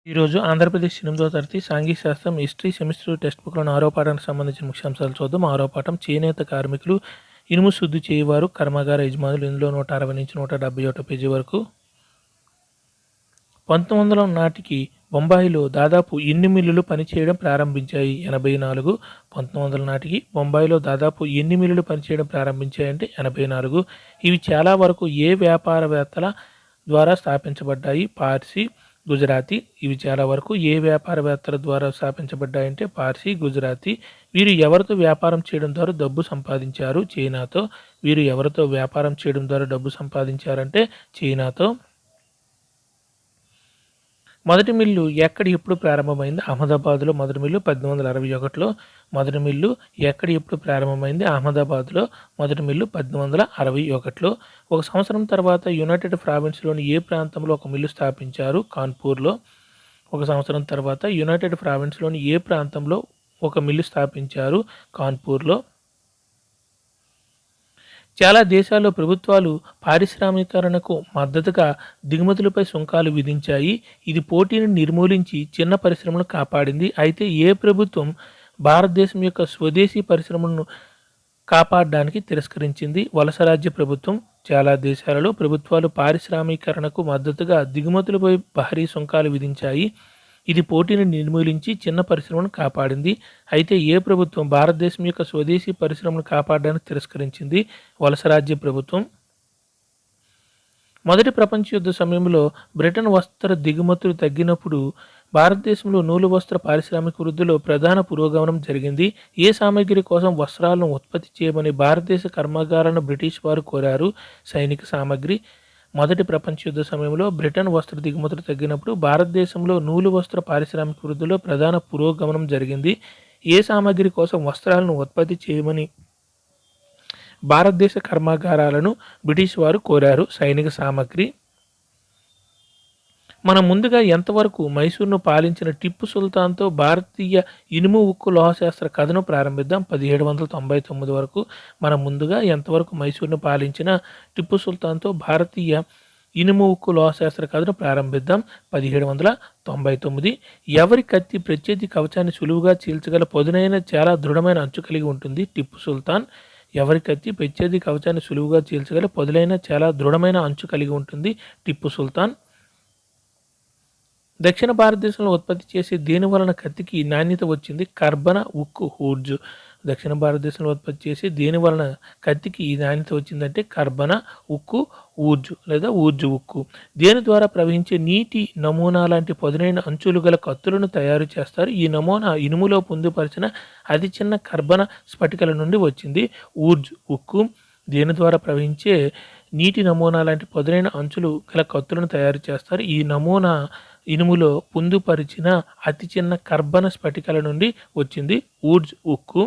ఈరోజు ఆంధ్రప్రదేశ్ 8వ తరగతి సాంఘిక శాస్త్రం హిస్టరీ సెమిస్టర్ టెక్స్ట్ బుక్లోని 6వ పాఠానికి సంబంధించిన ముఖ్యాంశాలు చూద్దాం. 6వ పాఠం చేనేత కార్మికులు, ఇనుము శుద్ధి చేయవారు, కర్మాగార యజమానులు. ఇందులో 160 నుంచి 171 పేజీ వరకు. 1900 నాటికి బొంబాయిలో దాదాపు ఎన్ని మిల్లులు పనిచేయడం ప్రారంభించాయి? 84. 1900 నాటికి బొంబాయిలో దాదాపు ఎన్ని మిల్లులు పనిచేయడం ప్రారంభించాయంటే 84. ఇవి చాలా వరకు ఏ వ్యాపారవేత్తల ద్వారా స్థాపించబడ్డాయి? పార్సీ, గుజరాతీ. ఇవి చాలా వరకు ఏ వ్యాపారవేత్తల ద్వారా స్థాపించబడ్డాయంటే పార్సీ, గుజరాతీ. వీరు ఎవరితో వ్యాపారం చేయడం ద్వారా డబ్బు సంపాదించారు? చైనాతో. వీరు ఎవరితో వ్యాపారం చేయడం ద్వారా డబ్బు సంపాదించారంటే చైనాతో. మొదటి మిల్లు ఎక్కడ ఎప్పుడు ప్రారంభమైంది? అహ్మదాబాద్లో మొదటి మిల్లు 1861లో. మొదటి మిల్లు ఎక్కడ ఎప్పుడు ప్రారంభమైంది? అహ్మదాబాద్లో మొదటి మిల్లు 1861లో. ఒక సంవత్సరం తర్వాత యునైటెడ్ ప్రావిన్స్లోని ఏ ప్రాంతంలో ఒక మిల్లు స్థాపించారు? కాన్పూర్లో. ఒక సంవత్సరం తర్వాత యునైటెడ్ ప్రావిన్స్లోని ఏ ప్రాంతంలో ఒక మిల్లు స్థాపించారు? కాన్పూర్లో. చాలా దేశాల్లో ప్రభుత్వాలు పారిశ్రామికీకరణకు మద్దతుగా దిగుమతులపై సుంకాలు విధించాయి. ఇది పోటీని నిర్మూలించి చిన్న పరిశ్రమలను కాపాడింది. అయితే ఏ ప్రభుత్వం భారతదేశం యొక్క స్వదేశీ పరిశ్రమలను కాపాడడానికి తిరస్కరించింది? వలసరాజ్య ప్రభుత్వం. చాలా దేశాలలో ప్రభుత్వాలు పారిశ్రామికీకరణకు మద్దతుగా దిగుమతులపై భారీ సుంకాలు విధించాయి. ఇది పోటీని నిర్మూలించి చిన్న పరిశ్రమను కాపాడింది. అయితే ఏ ప్రభుత్వం భారతదేశం యొక్క స్వదేశీ పరిశ్రమను కాపాడడానికి తిరస్కరించింది? వలసరాజ్య ప్రభుత్వం. మొదటి ప్రపంచ యుద్ధ సమయంలో బ్రిటన్ వస్త్ర దిగుమతులు తగ్గినప్పుడు భారతదేశంలో నూలు వస్త్ర పారిశ్రామిక వృద్ధిలో ప్రధాన పురోగమనం జరిగింది. ఏ సామగ్రి కోసం వస్త్రాలను ఉత్పత్తి చేయమని భారతదేశ కర్మాగారాలను బ్రిటిష్ వారు కోరారు? సైనిక సామగ్రి. మొదటి ప్రపంచ యుద్ధ సమయంలో బ్రిటన్ వస్త్ర దిగుమతులు తగ్గినప్పుడు భారతదేశంలో నూలు వస్త్ర పారిశ్రామిక వృద్ధిలో ప్రధాన పురోగమనం జరిగింది. ఏ సామగ్రి కోసం వస్త్రాలను ఉత్పత్తి చేయమని భారతదేశ కర్మాగారాలను బ్రిటిష్ వారు కోరారు? సైనిక సామగ్రి. మనం ముందుగా ఎంతవరకు మైసూర్ను పాలించిన టిప్పు సుల్తాన్తో భారతీయ ఇనుము ఉక్కు లోహశాస్త్ర కథను ప్రారంభిద్దాం. 1799 వరకు. మనం ముందుగా ఎంతవరకు మైసూర్ను పాలించిన టిప్పు సుల్తాన్తో భారతీయ ఇనుము ఉక్కు లోహశాస్త్ర కథను ప్రారంభిద్దాం. 1799. ఎవరి కత్తి ప్రత్యర్థి కవచాన్ని సులువుగా చీల్చగల పదునైన చాలా దృఢమైన అంచు కలిగి ఉంటుంది? టిప్పు సుల్తాన్. ఎవరి కత్తి ప్రత్యర్థి కవచాన్ని సులువుగా చీల్చగల పదునైన చాలా దృఢమైన అంచు కలిగి ఉంటుంది? టిప్పు సుల్తాన్. దక్షిణ భారతదేశంలో ఉత్పత్తి చేసే దేని వలన కత్తికి నాణ్యత వచ్చింది? కర్బన ఉక్కు, ఊర్జ్. దక్షిణ భారతదేశంలో ఉత్పత్తి చేసే దేని వలన కత్తికి ఈ నాణ్యత వచ్చిందంటే కర్బన ఉక్కు, ఊర్జ్ లేదా ఊర్జ్ ఉక్కు. దేని ద్వారా ప్రవహించే నీటి నమూనా లాంటి పదునైన అంచులు గల కత్తులను తయారు చేస్తారు? ఈ నమూనా ఇనుములో పొందుపరిచిన అతి చిన్న కర్బన స్ఫటికల నుండి వచ్చింది. ఊర్జ్ ఉక్కు. దేని ద్వారా ప్రవహించే నీటి నమూనా లాంటి పదునైన అంచులు గల కత్తులను తయారు చేస్తారు? ఈ నమూనా ఇనుములో పొందుపరిచిన అతి చిన్న కర్బన స్ఫటికల నుండి వచ్చింది. ఊర్జ్ ఉక్కు.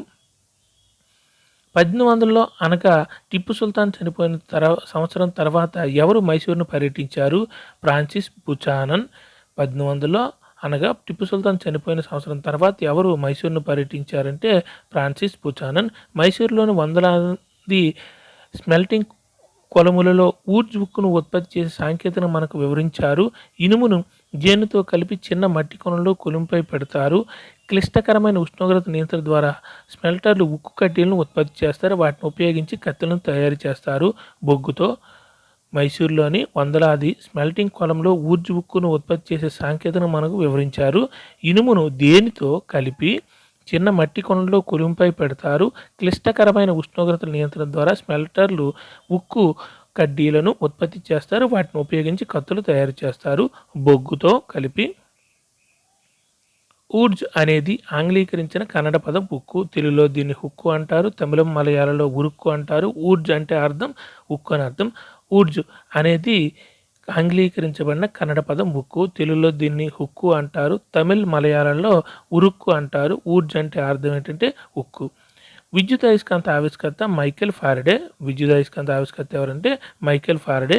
1800లో అనగా టిప్పు సుల్తాన్ చనిపోయిన సంవత్సరం తర్వాత ఎవరు మైసూరును పర్యటించారు? Francis Buchanan. 1800లో అనగా టిప్పు సుల్తాన్ చనిపోయిన సంవత్సరం తర్వాత ఎవరు మైసూరును పర్యటించారంటే ఫ్రాన్సిస్ బుచానన్. మైసూరులోని వందలాది స్మెల్టింగ్ కొలములలో ఊర్జ్ ఉక్కును ఉత్పత్తి చేసే సాంకేతికను మనకు వివరించారు. ఇనుమును జేనుతో కలిపి చిన్న మట్టి కొనలో కొలుంపై పెడతారు. క్లిష్టకరమైన ఉష్ణోగ్రత నియంత్రణ ద్వారా స్మెల్టర్లు ఉక్కు కడ్డీలను ఉత్పత్తి చేస్తారు. వాటిని ఉపయోగించి కత్తులను తయారు చేస్తారు. బొగ్గుతో. మైసూరులోని వందలాది స్మెల్టింగ్ కొలంలో ఊర్జ్ ఉక్కును ఉత్పత్తి చేసే సాంకేతికను మనకు వివరించారు. ఇనుమును దేనితో కలిపి చిన్న మట్టి కొనలో కొలుంపై పెడతారు. క్లిష్టకరమైన ఉష్ణోగ్రతల నియంత్రణ ద్వారా స్మెల్టర్లు ఉక్కు కడ్డీలను ఉత్పత్తి చేస్తారు. వాటిని ఉపయోగించి కత్తులు తయారు చేస్తారు. బొగ్గుతో కలిపి. ఊర్జ్ అనేది ఆంగ్లీకరించిన కన్నడ పదం ఉక్కు. తెలుగులో దీన్ని హుక్కు అంటారు. తమిళం, మలయాళంలో ఉరుక్కు అంటారు. ఊర్జ్ అంటే అర్థం ఉక్కు అని అర్థం. ఊర్జ్ అనేది ఆంగ్లీకరించబడిన కన్నడ పదం ఉక్కు. తెలుగులో దీన్ని హుక్కు అంటారు. తమిళ్, మలయాళంలో ఉరుక్కు అంటారు. ఊర్జ్ అంటే అర్థం ఏంటంటే ఉక్కు. విద్యుత్ అయస్కాంత ఆవిష్కర్త మైకేల్ ఫారడే. విద్యుత్ అయస్కాంత ఆవిష్కర్త ఎవరంటే మైకేల్ ఫారడే.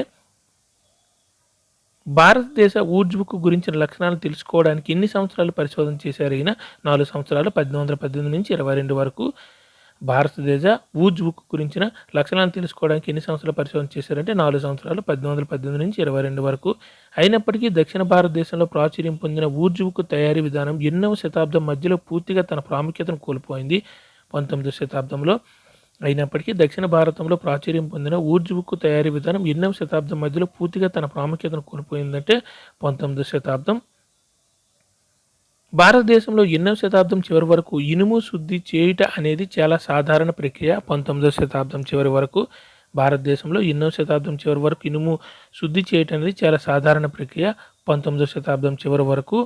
భారతదేశ ఊర్జ్ ఉక్కు గురించిన లక్షణాలను తెలుసుకోవడానికి ఎన్ని సంవత్సరాలు పరిశోధన చేశారు? ఈయన 4 సంవత్సరాలు. 1818 నుంచి 22 వరకు. భారతదేశ ఊజ్ ఉక్కు గురించిన లక్షణాలను తెలుసుకోవడానికి ఎన్ని సంవత్సరాలు పరిశోధన చేశారంటే 4 సంవత్సరాలు 1818 నుంచి 22 వరకు. అయినప్పటికీ దక్షిణ భారతదేశంలో ప్రాచుర్యం పొందిన ఊజ్ ఉక్కు తయారీ విధానం ఎన్నవ శతాబ్దం మధ్యలో పూర్తిగా తన ప్రాముఖ్యతను కోల్పోయింది. 19వ శతాబ్దంలో అయినప్పటికీ దక్షిణ భారతంలో ప్రాచుర్యం పొందిన ఊజ్ ఉక్కు తయారీ విధానం ఎన్నవ శతాబ్దం మధ్యలో పూర్తిగా తన ప్రాముఖ్యతను కోల్పోయిందంటే 19వ శతాబ్దం. భారతదేశంలో ఎన్నవ శతాబ్దం చివరి వరకు ఇనుము శుద్ధి చేయుట అనేది చాలా సాధారణ ప్రక్రియ. 19వ శతాబ్దం చివరి వరకు భారతదేశంలో ఎన్నవ శతాబ్దం చివరి వరకు ఇనుము శుద్ధి చేయటం అనేది చాలా సాధారణ ప్రక్రియ. 19వ శతాబ్దం చివరి వరకు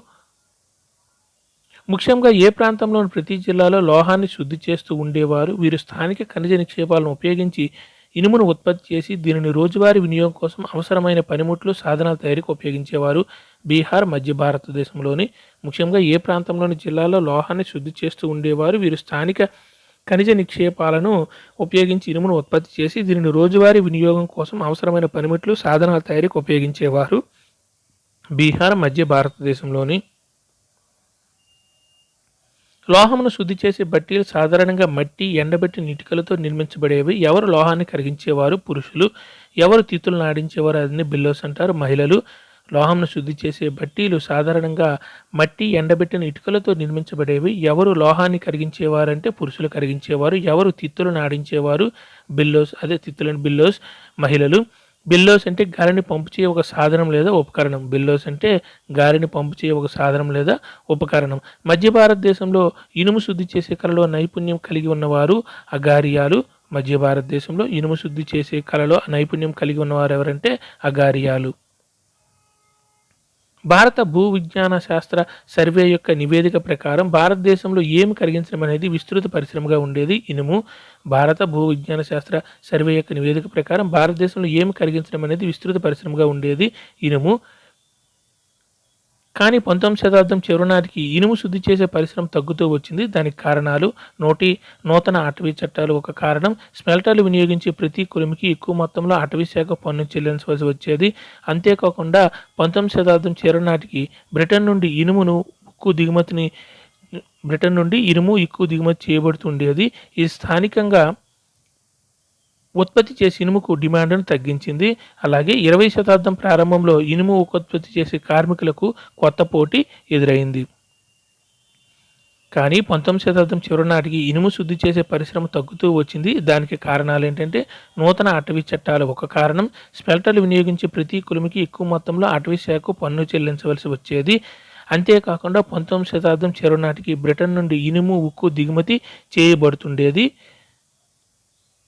ముఖ్యంగా ఏ ప్రాంతంలోని ప్రతి జిల్లాలో లోహాన్ని శుద్ధి చేస్తూ ఉండేవారు. వీరు స్థానిక ఖనిజ నిక్షేపాలను ఉపయోగించి ఇనుమును ఉత్పత్తి చేసి దీనిని రోజువారీ వినియోగం కోసం అవసరమైన పనిముట్లు సాధనాల తయారీకి ఉపయోగించేవారు. బీహార్, మధ్య భారతదేశంలోని ముఖ్యంగా ఏ ప్రాంతంలోని జిల్లాలో లోహాన్ని శుద్ధి చేస్తూ ఉండేవారు. వీరు స్థానిక ఖనిజ నిక్షేపాలను ఉపయోగించి ఇనుమును ఉత్పత్తి చేసి దీనిని రోజువారీ వినియోగం కోసం అవసరమైన పనిముట్లు సాధనాల తయారీకి ఉపయోగించేవారు. బీహార్, మధ్య భారతదేశంలోని లోహమును శుద్ధి చేసే బట్టీలు సాధారణంగా మట్టి, ఎండబెట్టిన ఇటుకలతో నిర్మించబడేవి. ఎవరు లోహాన్ని కరిగించేవారు? పురుషులు. ఎవరు తిత్తులను ఆడించేవారు? అదని బిల్లోస్ అంటారు. మహిళలు. లోహంను శుద్ధి చేసే బట్టీలు సాధారణంగా మట్టి, ఎండబెట్టిన ఇటుకలతో నిర్మించబడేవి. ఎవరు లోహాన్ని కరిగించేవారంటే పురుషులు కరిగించేవారు. ఎవరు తిత్తులను ఆడించేవారు? బిల్లోస్. అదే తిత్తులను బిల్లోస్. మహిళలు. బిల్లోస్ అంటే గాలిని పంపు చేయ ఒక సాధనం లేదా ఉపకరణం. బిల్లోస్ అంటే గాలిని పంపు చేయ ఒక సాధనం లేదా ఉపకరణం. మధ్య భారతదేశంలో ఇనుము శుద్ధి చేసే కళలో నైపుణ్యం కలిగి ఉన్నవారు అగారియాలు. మధ్య భారతదేశంలో ఇనుము శుద్ధి చేసే కళలో నైపుణ్యం కలిగి ఉన్నవారు ఎవరంటే అగారియాలు. భారత భూ విజ్ఞాన శాస్త్ర సర్వే యొక్క నివేదిక ప్రకారం భారతదేశంలో ఏమి కరిగించడం అనేది విస్తృత పరిశ్రమగా ఉండేది ఇనుము. భారత భూ విజ్ఞాన శాస్త్ర సర్వే యొక్క నివేదిక ప్రకారం భారతదేశంలో ఏమి కరిగించడం అనేది విస్తృత పరిశ్రమగా ఉండేది ఇనుము. కానీ 19వ శతాబ్దం చివరి నాటికి ఇనుము శుద్ధి చేసే పరిశ్రమ తగ్గుతూ వచ్చింది. దానికి కారణాలు నూతన అటవీ చట్టాలు ఒక కారణం. స్మెల్టర్లు వినియోగించే ప్రతి కులిమికి ఎక్కువ మొత్తంలో అటవీ శాఖ పన్ను చెల్లించవలసి వచ్చేది. అంతేకాకుండా 19వ శతాబ్దం చివరి నాటికి బ్రిటన్ నుండి ఇనుము ఎక్కువ దిగుమతి చేయబడుతుండేది. ఇది స్థానికంగా ఉత్పత్తి చేసే ఇనుముకు డిమాండ్ను తగ్గించింది. అలాగే 20వ శతాబ్దం ప్రారంభంలో ఇనుము ఉత్పత్తి చేసే కార్మికులకు కొత్త పోటీ ఎదురైంది. కానీ 19వ శతాబ్దం చివరి నాటికి ఇనుము శుద్ధి చేసే పరిశ్రమ తగ్గుతూ వచ్చింది. దానికి కారణాలు ఏంటంటే నూతన అటవీ చట్టాలు ఒక కారణం. స్మెల్టర్లు వినియోగించే ప్రతి కులిమికి ఎక్కువ మొత్తంలో అటవీ శాఖకు పన్ను చెల్లించవలసి వచ్చేది. అంతేకాకుండా 19వ శతాబ్దం చివరి నాటికి బ్రిటన్ నుండి ఇనుము ఉక్కు దిగుమతి చేయబడుతుండేది.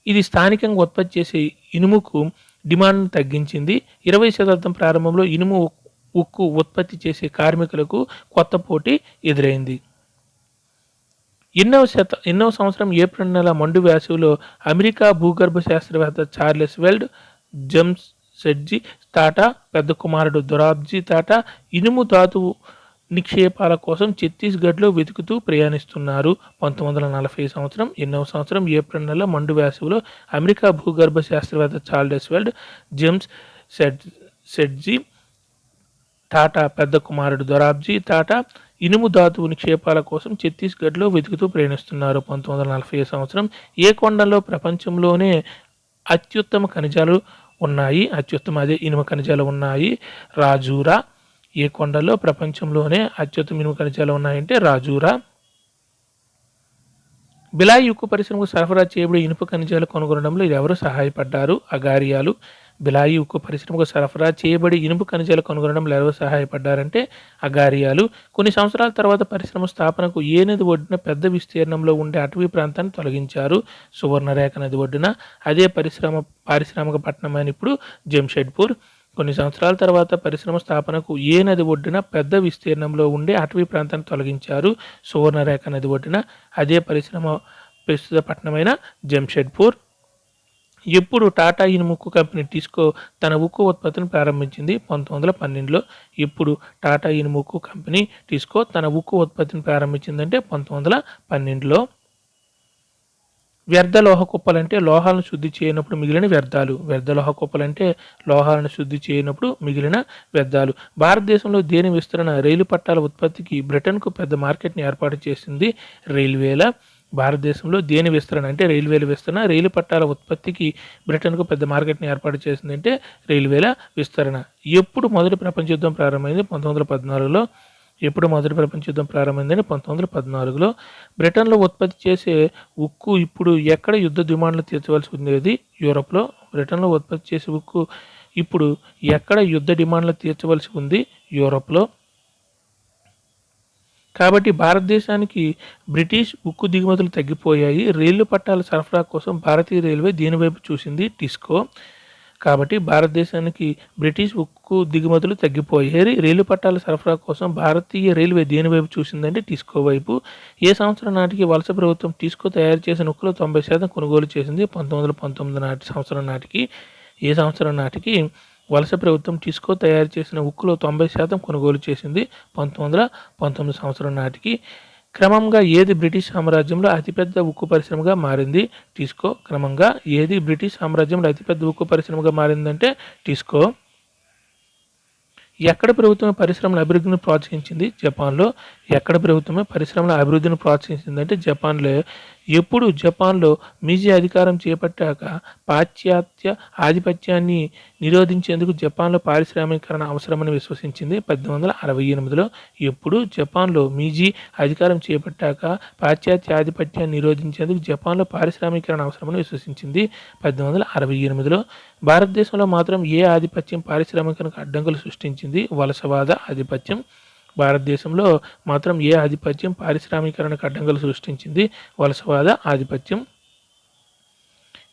ఇది స్థానికంగా ఉత్పత్తి చేసే ఇనుముకు డిమాండ్ను తగ్గించింది. 20వ శతాబ్దం ప్రారంభంలో ఇనుము ఉక్కు ఉత్పత్తి చేసే కార్మికులకు కొత్త పోటీ ఎదురైంది. ఎన్నో సంవత్సరం ఏప్రిల్ నెల మండు వేసవిలో అమెరికా భూగర్భ శాస్త్రవేత్త చార్లెస్ వెల్డ్, జేమ్స్ సెడ్జీ టాటా పెద్ద కుమారుడు దొరాబ్జీ టాటా ఇనుము ధాతువు నిక్షేపాల కోసం ఛత్తీస్గఢ్లో వెతుకుతూ ప్రయాణిస్తున్నారు. 1940 సంవత్సరం ఎన్నో సంవత్సరం ఏప్రిల్ నెల మండు వేసవిలో అమెరికా భూగర్భ శాస్త్రవేత్త చార్లెస్ వెల్డ్, జేమ్స్ సెడ్జీ టాటా పెద్ద కుమారుడు దొరాబ్జీ టాటా ఇనుము ధాతువు నిక్షేపాల కోసం ఛత్తీస్గఢ్లో వెతుకుతూ ప్రయాణిస్తున్నారు. 1940 సంవత్సరం ఏ కొండల్లో ప్రపంచంలోనే అత్యుత్తమ ఖనిజాలు ఉన్నాయి? ఇనుము ఖనిజాలు ఉన్నాయి. రాజూరా. ఏ కొండల్లో ప్రపంచంలోనే అత్యుత్తమ ఇనుము ఖనిజాలు ఉన్నాయంటే రాజూరా. బిలాయి ఉక్కు పరిశ్రమకు సరఫరా చేయబడే ఇనుప ఖనిజాలు కనుగొనడంలో ఎవరు సహాయపడ్డారు? అగారియాలు. బిలాయి ఉక్కు పరిశ్రమకు సరఫరా చేయబడి ఇనుప ఖనిజాలు కనుగొనడంలో ఎవరు సహాయపడ్డారంటే అగారియాలు. కొన్ని సంవత్సరాల తర్వాత పరిశ్రమ స్థాపనకు ఏ నది ఒడ్డున పెద్ద విస్తీర్ణంలో ఉండే అటవీ ప్రాంతాన్ని తొలగించారు? సువర్ణరేఖ నది ఒడ్డున. అదే పారిశ్రామిక పట్టణమైన ఇప్పుడు జంషెడ్పూర్. కొన్ని సంవత్సరాల తర్వాత పరిశ్రమ స్థాపనకు ఏ నది ఒడ్డున పెద్ద విస్తీర్ణంలో ఉండే అటవీ ప్రాంతాన్ని తొలగించారు? సువర్ణరేఖ నది ఒడ్డున. అదే పరిశ్రమ ప్రస్తుత పట్టణమైన జంషెడ్పూర్. ఎప్పుడు టాటా ఇనుముక్కు కంపెనీ టిస్కో తన ఉక్కు ఉత్పత్తిని ప్రారంభించింది? 1912లో. ఎప్పుడు టాటా ఇనుముక్కు కంపెనీ టిస్కో తన ఉక్కు ఉత్పత్తిని ప్రారంభించిందంటే 1912లో. వ్యర్థ లోహ కుప్పలంటే లోహాలను శుద్ధి చేయనప్పుడు మిగిలిన వ్యర్థాలు. వ్యర్థ లోహ కుప్పలంటే లోహాలను శుద్ధి చేయనప్పుడు మిగిలిన వ్యర్థాలు. భారతదేశంలో దేని విస్తరణ రైలు పట్టాల ఉత్పత్తికి బ్రిటన్కు పెద్ద మార్కెట్ని ఏర్పాటు చేసింది? రైల్వేల. భారతదేశంలో దేని విస్తరణ అంటే రైల్వేల విస్తరణ, రైలు పట్టాల ఉత్పత్తికి బ్రిటన్కు పెద్ద మార్కెట్ని ఏర్పాటు చేసిందంటే రైల్వేల విస్తరణ. ఎప్పుడు మొదటి ప్రపంచ యుద్ధం ప్రారంభమైంది? 1914లో. ఎప్పుడు మొదటి ప్రపంచ యుద్ధం ప్రారంభమైందని 1914లో. బ్రిటన్లో ఉత్పత్తి చేసే ఉక్కు ఇప్పుడు ఎక్కడ యుద్ధ డిమాండ్లు తీర్చవలసి ఉండేది? యూరోప్లో. బ్రిటన్లో ఉత్పత్తి చేసే ఉక్కు ఇప్పుడు ఎక్కడ యుద్ధ డిమాండ్లు తీర్చవలసి ఉంది? యూరోప్లో. కాబట్టి భారతదేశానికి బ్రిటిష్ ఉక్కు దిగుమతులు తగ్గిపోయాయి. రైలు పట్టాల సరఫరా కోసం భారతీయ రైల్వే దేని వైపు చూసింది? టిస్కో. కాబట్టి భారతదేశానికి బ్రిటిష్ ఉక్కు దిగుమతులు తగ్గిపోయాయి. రైలు పట్టాల సరఫరా కోసం భారతీయ రైల్వే దేని వైపు చూసిందంటే టిస్కో వైపు. ఏ సంవత్సరం నాటికి వలస ప్రభుత్వం టిస్కో తయారు చేసిన ఉక్కులో 90% కొనుగోలు చేసింది? 1919 సంవత్సరం నాటికి. ఏ సంవత్సరం నాటికి వలస ప్రభుత్వం టిస్కో తయారు చేసిన ఉక్కులో 90% కొనుగోలు చేసింది? 1919 సంవత్సరం నాటికి. క్రమంగా ఏది బ్రిటిష్ సామ్రాజ్యంలో అతిపెద్ద ఉక్కు పరిశ్రమగా మారింది? టిస్కో. క్రమంగా ఏది బ్రిటిష్ సామ్రాజ్యంలో అతిపెద్ద ఉక్కు పరిశ్రమగా మారిందంటే టిస్కో. ఎక్కడ ప్రభుత్వమే పరిశ్రమల అభివృద్ధిని ప్రోత్సహించింది? జపాన్లో. ఎక్కడ ప్రభుత్వమే పరిశ్రమల అభివృద్ధిని ప్రోత్సహించిందంటే జపాన్లో. ఎప్పుడు జపాన్లో మీజీ అధికారం చేపట్టాక పాశ్చాత్య ఆధిపత్యాన్ని నిరోధించేందుకు జపాన్లో పారిశ్రామికీకరణ అవసరమని విశ్వసించింది? 1868లో. ఎప్పుడు జపాన్లో మీజీ అధికారం చేపట్టాక పాశ్చాత్య ఆధిపత్యాన్ని నిరోధించేందుకు జపాన్లో పారిశ్రామికీకరణ అవసరమని విశ్వసించింది? 1868లో. భారతదేశంలో మాత్రం ఏ ఆధిపత్యం పారిశ్రామికీకరణకు అడ్డంకులు సృష్టించింది? వలసవాద ఆధిపత్యం. భారతదేశంలో మాత్రం ఏ ఆధిపత్యం పారిశ్రామికీకరణకు అడ్డంకులు సృష్టించింది? వలసవాద ఆధిపత్యం.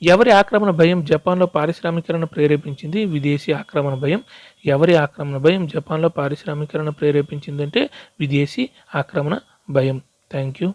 ఎవరి ఆక్రమణ భయం జపాన్లో పారిశ్రామికీకరణ ప్రేరేపించింది? విదేశీ ఆక్రమణ భయం. ఎవరి ఆక్రమణ భయం జపాన్లో పారిశ్రామికీకరణ ప్రేరేపించిందంటే విదేశీ ఆక్రమణ భయం. Thank you.